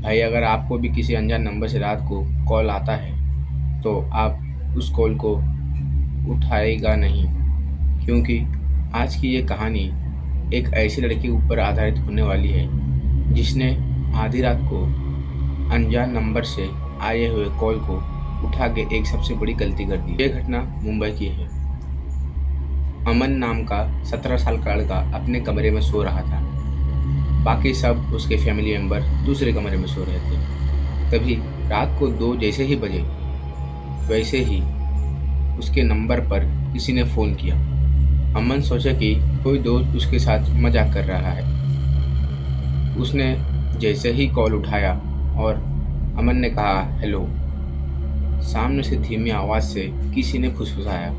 भाई अगर आपको भी किसी अनजान नंबर से रात को कॉल आता है तो आप उस कॉल को उठाएगा नहीं, क्योंकि आज की ये कहानी एक ऐसी लड़की के ऊपर आधारित होने वाली है जिसने आधी रात को अनजान नंबर से आए हुए कॉल को उठा के एक सबसे बड़ी गलती कर दी। ये घटना मुंबई की है। अमन नाम का 17 साल का लड़का अपने कमरे में सो रहा था। बाकी सब उसके फैमिली मेंबर दूसरे कमरे में सो रहे थे। तभी रात को 2 जैसे ही बजे वैसे ही उसके नंबर पर किसी ने फ़ोन किया। अमन सोचा कि कोई दोस्त उसके साथ मजाक कर रहा है। उसने जैसे ही कॉल उठाया और अमन ने कहा हेलो, सामने से धीमी आवाज़ से किसी ने फुसफुसाया,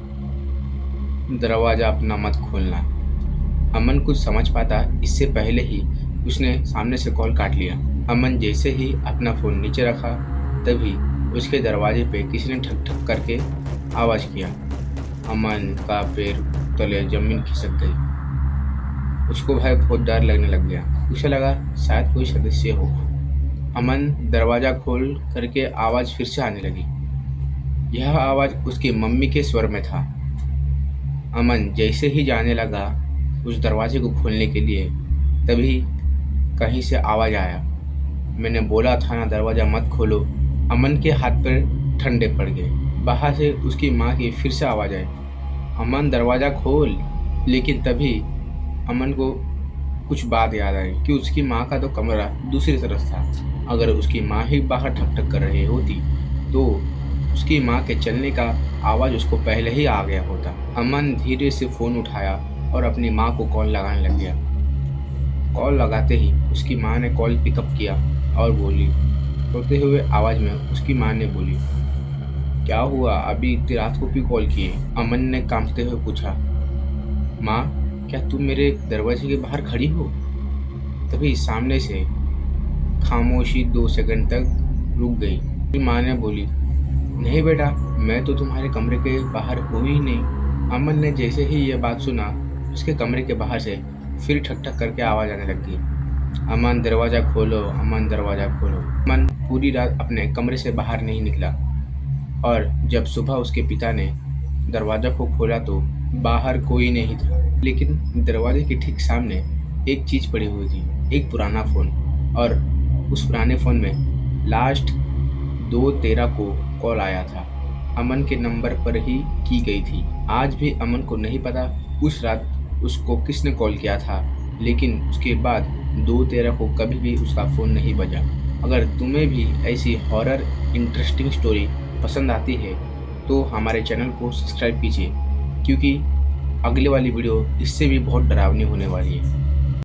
दरवाज़ा अपना मत खोलना। अमन कुछ समझ पाता इससे पहले ही उसने सामने से कॉल काट लिया। अमन जैसे ही अपना फ़ोन नीचे रखा तभी उसके दरवाजे पे किसी ने ठक ठक करके आवाज़ किया। अमन का पैर तले ज़मीन खिसक गई। उसको भाई बहुत डर लगने लग गया। उसे लगा शायद कोई सदस्य हो। अमन दरवाज़ा खोल करके आवाज़ फिर से आने लगी। यह आवाज़ उसकी मम्मी के स्वर में था। अमन जैसे ही जाने लगा उस दरवाजे को खोलने के लिए, तभी कहीं से आवाज़ आया, मैंने बोला था ना दरवाज़ा मत खोलो। अमन के हाथ पैर ठंडे पड़ गए। बाहर से उसकी माँ की फिर से आवाज़ आई, अमन दरवाज़ा खोल। लेकिन तभी अमन को कुछ बात याद आई कि उसकी माँ का तो कमरा दूसरी तरफ था। अगर उसकी माँ ही बाहर ठक ठक कर रही होती तो उसकी माँ के चलने का आवाज़ उसको पहले ही आ गया होता। अमन धीरे से फ़ोन उठाया और अपनी माँ को कॉल लगाने लग गया। कॉल लगाते ही उसकी माँ ने कॉल पिकअप किया और बोली, रोते हुए आवाज़ में उसकी माँ ने बोली, क्या हुआ, अभी इतनी रात को क्यों कॉल किए? अमन ने कांपते हुए पूछा, माँ क्या तुम मेरे दरवाजे के बाहर खड़ी हो? तभी सामने से खामोशी 2 सेकंड तक रुक गई। फिर माँ ने बोली, नहीं बेटा, मैं तो तुम्हारे कमरे के बाहर हूँ ही नहीं। अमन ने जैसे ही ये बात सुना उसके कमरे के बाहर से फिर ठक ठक करके आवाज़ आने लग गई, अमन दरवाज़ा खोलो, अमन दरवाज़ा खोलो। अमन पूरी रात अपने कमरे से बाहर नहीं निकला और जब सुबह उसके पिता ने दरवाज़ा को खोला तो बाहर कोई नहीं था। लेकिन दरवाजे के ठीक सामने एक चीज़ पड़ी हुई थी, एक पुराना फ़ोन। और उस पुराने फ़ोन में लास्ट 2/13 को कॉल आया था। अमन के नंबर पर ही की गई थी। आज भी अमन को नहीं पता उस रात उसको किसने कॉल किया था, लेकिन उसके बाद 2/13 को कभी भी उसका फ़ोन नहीं बजा। अगर तुम्हें भी ऐसी हॉरर इंटरेस्टिंग स्टोरी पसंद आती है तो हमारे चैनल को सब्सक्राइब कीजिए, क्योंकि अगले वाली वीडियो इससे भी बहुत डरावनी होने वाली है।